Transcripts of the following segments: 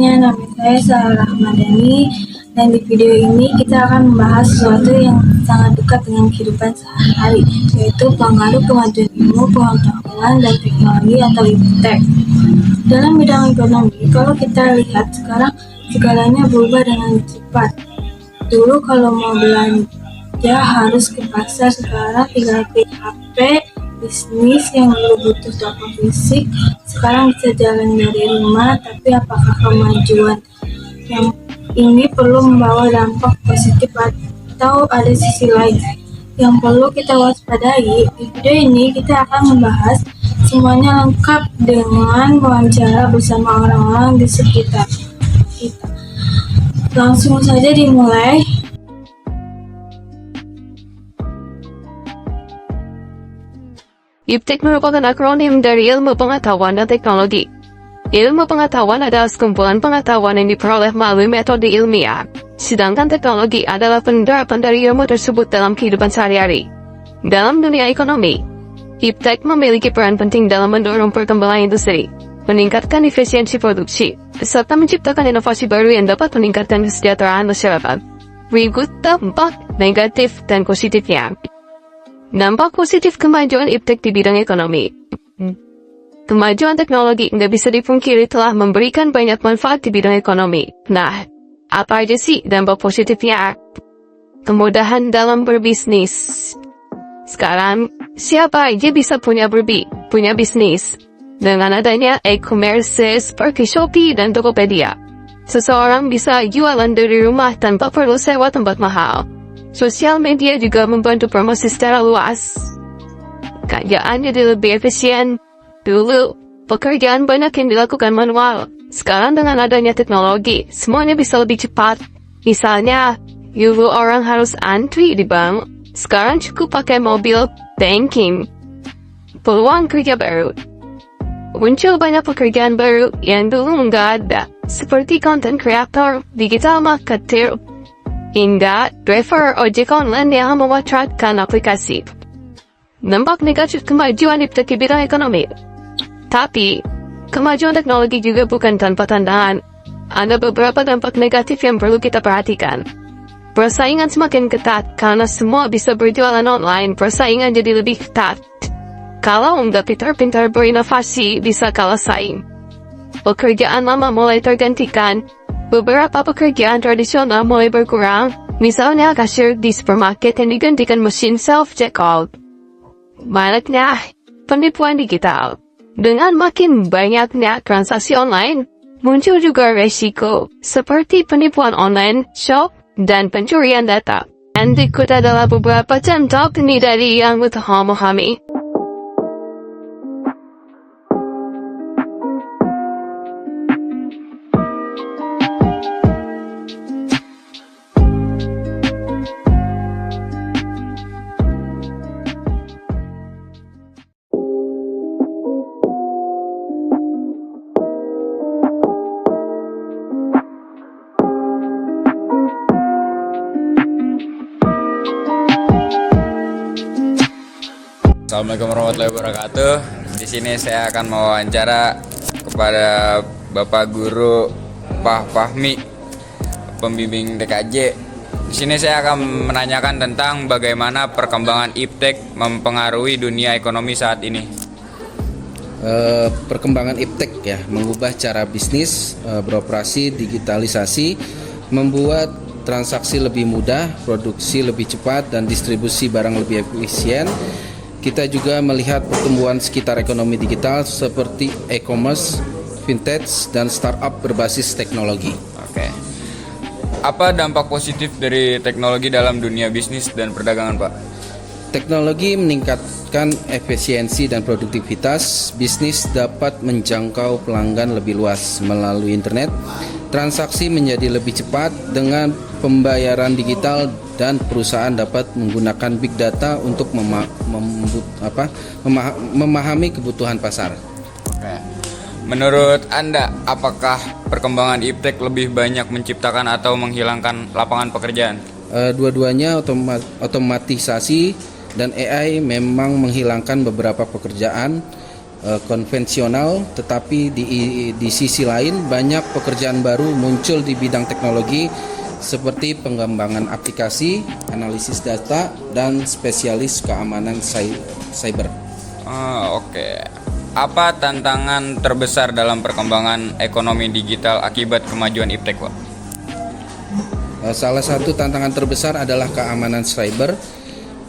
semuanya, nama saya Sarah Ramadhani dan di video ini kita akan membahas sesuatu yang sangat dekat dengan kehidupan sehari-hari, yaitu pengaruh kemajuan ilmu, pengetahuan, dan teknologi atau iptek. Dalam bidang ekonomi, kalau kita lihat sekarang segalanya berubah dengan cepat. Dulu kalau mau belanja harus ke pasar, sekarang tinggal klik HP. Bisnis yang dulu butuh toko fisik sekarang bisa jalan dari rumah, tapi apakah kemajuan yang ini perlu membawa dampak positif atau ada sisi lain yang perlu kita waspadai? Di video ini kita akan membahas semuanya lengkap dengan wawancara bersama orang-orang di sekitar kita. Langsung saja dimulai. Iptek merupakan akronim dari ilmu pengetahuan dan teknologi. Ilmu pengetahuan adalah sekumpulan pengetahuan yang diperoleh melalui metode ilmiah, sedangkan teknologi adalah penerapan dari ilmu tersebut dalam kehidupan sehari-hari. Dalam dunia ekonomi, Iptek memiliki peran penting dalam mendorong perkembangan industri, meningkatkan efisiensi produksi, serta menciptakan inovasi baru yang dapat meningkatkan kesejahteraan masyarakat. Berikut dampak negatif dan positifnya. Dampak positif kemajuan iptek di bidang ekonomi. Kemajuan teknologi nggak bisa dipungkiri telah memberikan banyak manfaat di bidang ekonomi. Nah, apa aja sih dampak positifnya? Kemudahan dalam berbisnis. Sekarang, siapa aja bisa punya bisnis. Dengan adanya e-commerce seperti Shopee dan Tokopedia, seseorang bisa jualan dari rumah tanpa perlu sewa tempat mahal. Sosial media juga membantu promosi secara luas. Kerjaan jadi lebih efisien. Dulu, pekerjaan banyak yang dilakukan manual. Sekarang dengan adanya teknologi, semuanya bisa lebih cepat. Misalnya, dulu orang harus antri di bank. Sekarang cukup pakai mobil banking. Peluang kerja baru. Muncul banyak pekerjaan baru yang dulu nggak ada, seperti content creator, digital marketer, hingga driver ojek online yang memanfaatkan aplikasi. Dampak negatif kemajuan iptek di bidang ekonomi. Tapi, kemajuan teknologi juga bukan tanpa tantangan. Ada beberapa dampak negatif yang perlu kita perhatikan. Persaingan semakin ketat karena semua bisa berjualan online. Persaingan jadi lebih ketat. Kalau nggak pintar-pintar berinovasi, bisa kalah saing. Pekerjaan lama mulai tergantikan. Beberapa pekerjaan tradisional mulai berkurang, misalnya kasir di supermarket yang digantikan mesin self-checkout. Banyaknya penipuan digital. Dengan makin banyaknya transaksi online, muncul juga resiko, seperti penipuan online, shop, dan pencurian data. Dan berikut adalah beberapa contoh ini dari yang memahami. Assalamualaikum warahmatullahi wabarakatuh. Di sini saya akan mewawancara kepada Bapak Guru Pak Fahmi, pembimbing TKJ. Di sini saya akan menanyakan tentang bagaimana perkembangan iptek mempengaruhi dunia ekonomi saat ini. Perkembangan iptek ya mengubah cara bisnis beroperasi, digitalisasi, membuat transaksi lebih mudah, produksi lebih cepat, dan distribusi barang lebih efisien. Kita juga melihat pertumbuhan sekitar ekonomi digital seperti e-commerce, fintech, dan startup berbasis teknologi. Oke. Apa dampak positif dari teknologi dalam dunia bisnis dan perdagangan, Pak? Teknologi meningkatkan efisiensi dan produktivitas. Bisnis dapat menjangkau pelanggan lebih luas melalui internet. Transaksi menjadi lebih cepat dengan pembayaran digital, dan perusahaan dapat menggunakan big data untuk memahami kebutuhan pasar. Oke. Menurut Anda, apakah perkembangan iptek lebih banyak menciptakan atau menghilangkan lapangan pekerjaan? Dua-duanya, otomatisasi dan AI memang menghilangkan beberapa pekerjaan, konvensional, tetapi di sisi lain banyak pekerjaan baru muncul di bidang teknologi seperti pengembangan aplikasi, analisis data, dan spesialis keamanan cyber. Oke. Apa tantangan terbesar dalam perkembangan ekonomi digital akibat kemajuan iptek, Pak? Salah satu tantangan terbesar adalah keamanan cyber.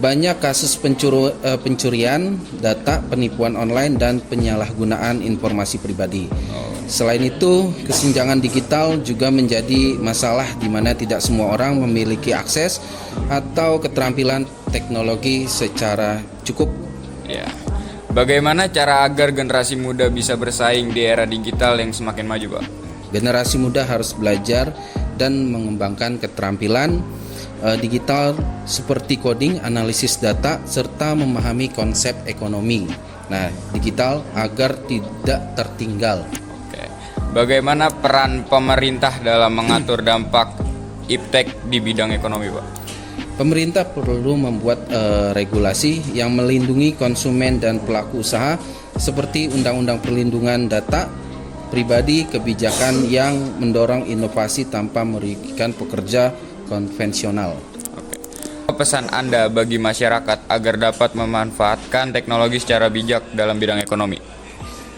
Banyak kasus pencurian data, penipuan online, dan penyalahgunaan informasi pribadi. Selain itu, kesenjangan digital juga menjadi masalah di mana tidak semua orang memiliki akses atau keterampilan teknologi secara cukup. Ya. Bagaimana cara agar generasi muda bisa bersaing di era digital yang semakin maju, Pak? Generasi muda harus belajar dan mengembangkan keterampilan digital seperti coding, analisis data, serta memahami konsep ekonomi. Nah, digital agar tidak tertinggal. Oke. Bagaimana peran pemerintah dalam mengatur dampak iptek di bidang ekonomi, Pak? Pemerintah perlu membuat regulasi yang melindungi konsumen dan pelaku usaha seperti Undang-Undang Perlindungan Data Pribadi, kebijakan yang mendorong inovasi tanpa merugikan pekerja konvensional. Oke. Apa pesan Anda bagi masyarakat agar dapat memanfaatkan teknologi secara bijak dalam bidang ekonomi?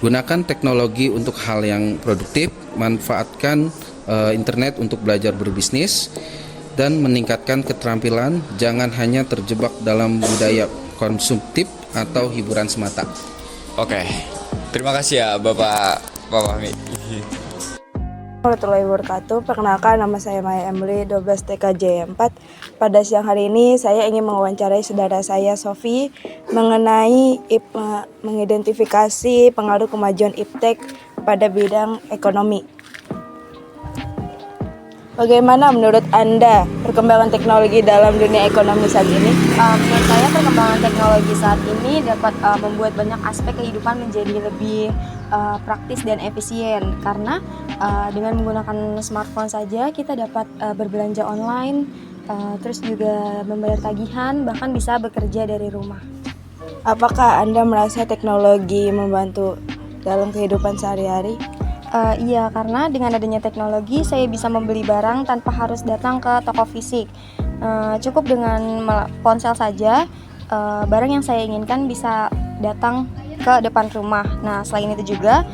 Gunakan teknologi untuk hal yang produktif, manfaatkan internet untuk belajar berbisnis, dan meningkatkan keterampilan. Jangan hanya terjebak dalam budaya konsumtif atau hiburan semata. Oke. Terima kasih ya Bapak Fahmi. Warahmatullahi wabarakatuh. Perkenalkan, nama saya Maya Emily, 12 TKJ 4. Pada siang hari ini saya ingin mewawancarai saudara saya Sofi mengenai mengidentifikasi pengaruh kemajuan iptek pada bidang ekonomi. Bagaimana menurut Anda perkembangan teknologi dalam dunia ekonomi saat ini? Menurut saya perkembangan teknologi saat ini dapat membuat banyak aspek kehidupan menjadi lebih praktis dan efisien, karena dengan menggunakan smartphone saja kita dapat berbelanja online, terus juga membayar tagihan, bahkan bisa bekerja dari rumah. Apakah Anda merasa teknologi membantu dalam kehidupan sehari-hari? Iya, karena dengan adanya teknologi saya bisa membeli barang tanpa harus datang ke toko fisik. Cukup dengan ponsel saja, barang yang saya inginkan bisa datang ke depan rumah. Nah, selain itu juga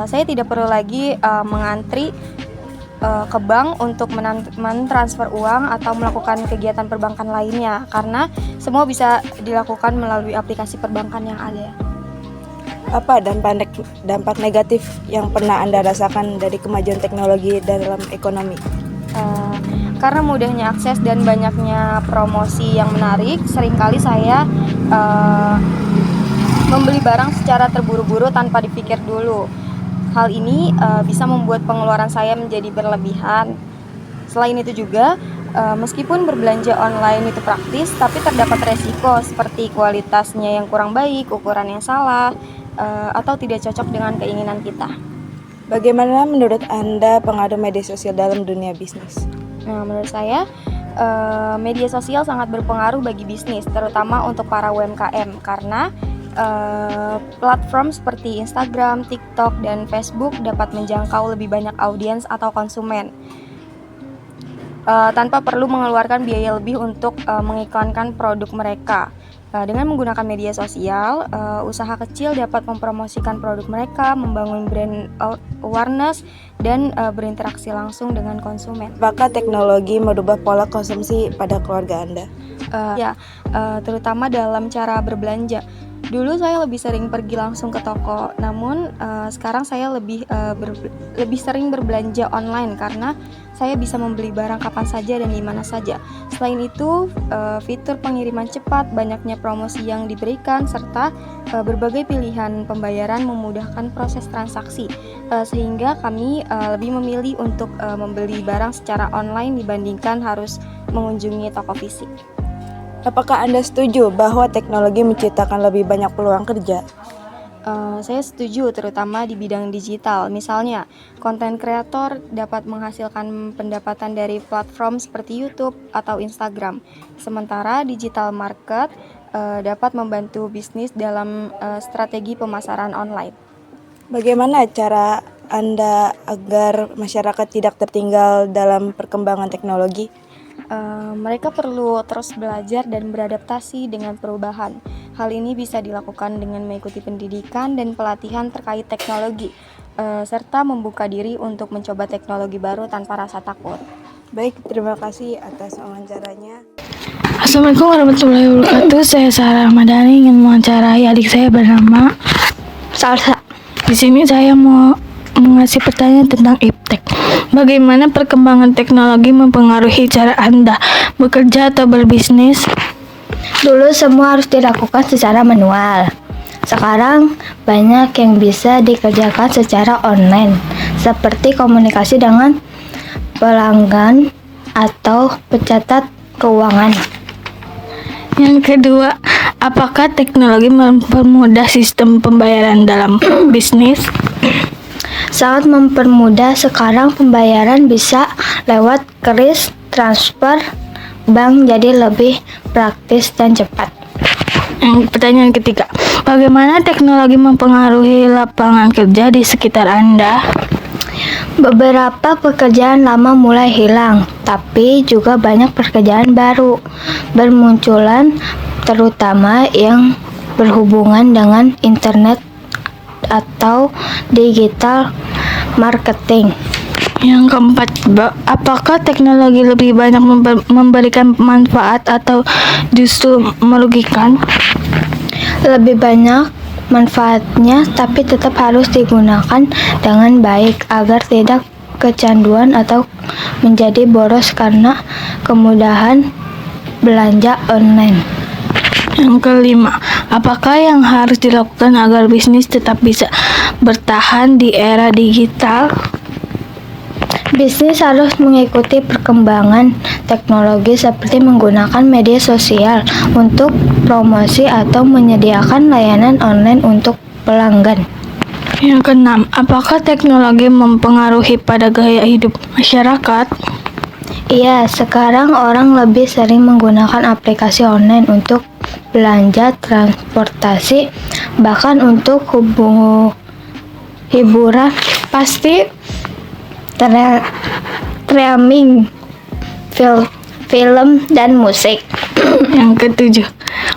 saya tidak perlu lagi mengantri ke bank untuk mentransfer uang atau melakukan kegiatan perbankan lainnya, karena semua bisa dilakukan melalui aplikasi perbankan yang ada. Apa dampak negatif yang pernah Anda rasakan dari kemajuan teknologi dalam ekonomi? Karena mudahnya akses dan banyaknya promosi yang menarik, seringkali saya membeli barang secara terburu-buru tanpa dipikir dulu. Hal ini bisa membuat pengeluaran saya menjadi berlebihan. Selain itu juga, meskipun berbelanja online itu praktis, tapi terdapat resiko seperti kualitasnya yang kurang baik, ukuran yang salah, atau tidak cocok dengan keinginan kita. Bagaimana menurut Anda pengaruh media sosial dalam dunia bisnis? Nah, menurut saya media sosial sangat berpengaruh bagi bisnis, terutama untuk para UMKM, karena platform seperti Instagram, TikTok, dan Facebook dapat menjangkau lebih banyak audiens atau konsumen tanpa perlu mengeluarkan biaya lebih untuk mengiklankan produk mereka. Dengan menggunakan media sosial, usaha kecil dapat mempromosikan produk mereka, membangun brand awareness, dan berinteraksi langsung dengan konsumen. Apakah teknologi merubah pola konsumsi pada keluarga Anda? Terutama dalam cara berbelanja. Dulu saya lebih sering pergi langsung ke toko, namun sekarang saya lebih sering berbelanja online karena saya bisa membeli barang kapan saja dan di mana saja. Selain itu, fitur pengiriman cepat, banyaknya promosi yang diberikan, serta berbagai pilihan pembayaran memudahkan proses transaksi, sehingga kami lebih memilih untuk membeli barang secara online dibandingkan harus mengunjungi toko fisik. Apakah Anda setuju bahwa teknologi menciptakan lebih banyak peluang kerja? Saya setuju, terutama di bidang digital. Misalnya, konten kreator dapat menghasilkan pendapatan dari platform seperti YouTube atau Instagram. Sementara digital market dapat membantu bisnis dalam strategi pemasaran online. Bagaimana cara Anda agar masyarakat tidak tertinggal dalam perkembangan teknologi? Mereka perlu terus belajar dan beradaptasi dengan perubahan. Hal ini bisa dilakukan dengan mengikuti pendidikan dan pelatihan terkait teknologi, serta membuka diri untuk mencoba teknologi baru tanpa rasa takut. Baik, terima kasih atas wawancaranya. Assalamualaikum warahmatullahi wabarakatuh. Saya Sarah Madani ingin mewawancarai adik saya bernama Salsa. Di sini saya mau mengasih pertanyaan tentang iptek. Bagaimana perkembangan teknologi mempengaruhi cara Anda bekerja atau berbisnis? Dulu semua harus dilakukan secara manual. Sekarang banyak yang bisa dikerjakan secara online, seperti komunikasi dengan pelanggan atau pencatat keuangan. Yang kedua, apakah teknologi mempermudah sistem pembayaran dalam bisnis? Sangat mempermudah. Sekarang pembayaran bisa lewat kris, transfer, bank, jadi lebih praktis dan cepat. Yang pertanyaan ketiga, bagaimana teknologi mempengaruhi lapangan kerja di sekitar Anda? Beberapa pekerjaan lama mulai hilang, tapi juga banyak pekerjaan baru bermunculan, terutama yang berhubungan dengan internet atau digital marketing. Yang keempat, apakah teknologi lebih banyak memberikan manfaat atau justru merugikan? Lebih banyak manfaatnya, tapi tetap harus digunakan dengan baik agar tidak kecanduan atau menjadi boros karena kemudahan belanja online. Yang kelima, apakah yang harus dilakukan agar bisnis tetap bisa bertahan di era digital? Bisnis harus mengikuti perkembangan teknologi seperti menggunakan media sosial untuk promosi atau menyediakan layanan online untuk pelanggan. Yang keenam, apakah teknologi mempengaruhi pada gaya hidup masyarakat? Iya, sekarang orang lebih sering menggunakan aplikasi online untuk belanja, transportasi, bahkan untuk hiburan, pasti streaming, film, dan musik. Yang ketujuh,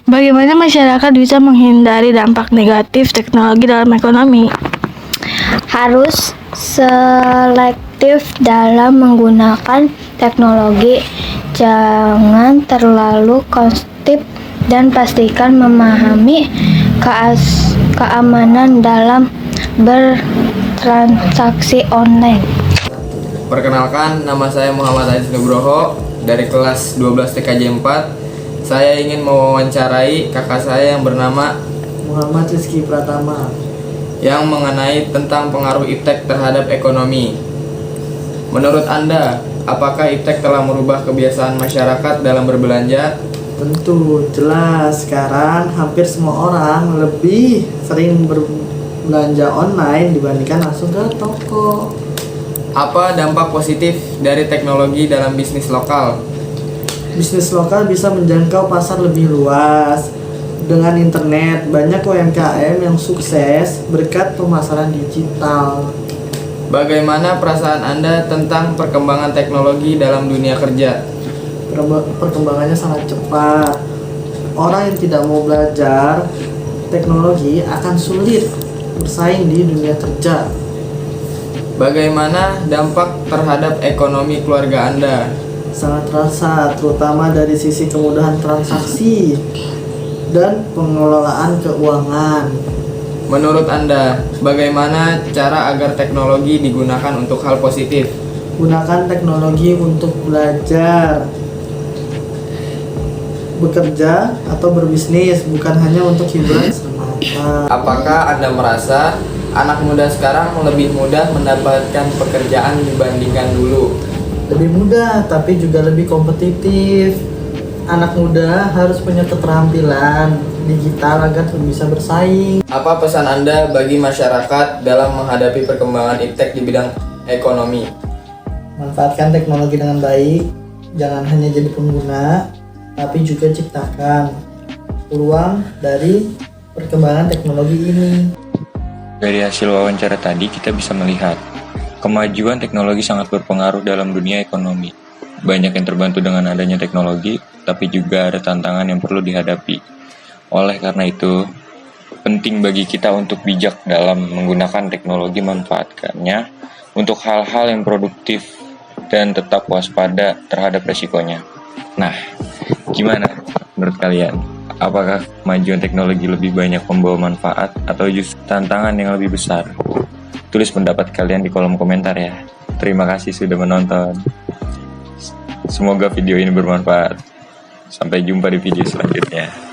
bagaimana masyarakat bisa menghindari dampak negatif teknologi dalam ekonomi? Harus selektif dalam menggunakan teknologi, jangan terlalu konsumtif, dan pastikan memahami keamanan dalam bertransaksi online. Perkenalkan, nama saya Muhammad Aziz Nugroho dari kelas 12 TKJ 4. Saya ingin mewawancarai kakak saya yang bernama Muhammad Rizky Pratama yang mengenai tentang pengaruh iptek terhadap ekonomi. Menurut Anda, apakah iptek telah merubah kebiasaan masyarakat dalam berbelanja? Tentu jelas sekarang hampir semua orang lebih sering berbelanja online dibandingkan langsung ke toko. Apa dampak positif dari teknologi dalam bisnis lokal? Bisnis lokal bisa menjangkau pasar lebih luas. Dengan internet, banyak UMKM yang sukses berkat pemasaran digital. Bagaimana perasaan Anda tentang perkembangan teknologi dalam dunia kerja? Perkembangannya sangat cepat. Orang yang tidak mau belajar teknologi akan sulit bersaing di dunia kerja. Bagaimana dampak terhadap ekonomi keluarga Anda? Sangat terasa, terutama dari sisi kemudahan transaksi dan pengelolaan keuangan. Menurut Anda, bagaimana cara agar teknologi digunakan untuk hal positif? Gunakan teknologi untuk belajar, bekerja, atau berbisnis, bukan hanya untuk hiburan semata. Apakah Anda merasa anak muda sekarang lebih mudah mendapatkan pekerjaan dibandingkan dulu? Lebih mudah, tapi juga lebih kompetitif. Anak muda harus punya keterampilan digital agar bisa bersaing. Apa pesan Anda bagi masyarakat dalam menghadapi perkembangan iptek di bidang ekonomi? Manfaatkan teknologi dengan baik, jangan hanya jadi pengguna, tapi juga ciptakan peluang dari perkembangan teknologi ini. Dari hasil wawancara tadi kita bisa melihat kemajuan teknologi sangat berpengaruh dalam dunia ekonomi. Banyak yang terbantu dengan adanya teknologi, tapi juga ada tantangan yang perlu dihadapi. Oleh karena itu, penting bagi kita untuk bijak dalam menggunakan teknologi, manfaatkannya untuk hal-hal yang produktif dan tetap waspada terhadap resikonya. Nah, gimana menurut kalian? Apakah kemajuan teknologi lebih banyak membawa manfaat atau justru tantangan yang lebih besar? Tulis pendapat kalian di kolom komentar ya. Terima kasih sudah menonton. Semoga video ini bermanfaat. Sampai jumpa di video selanjutnya.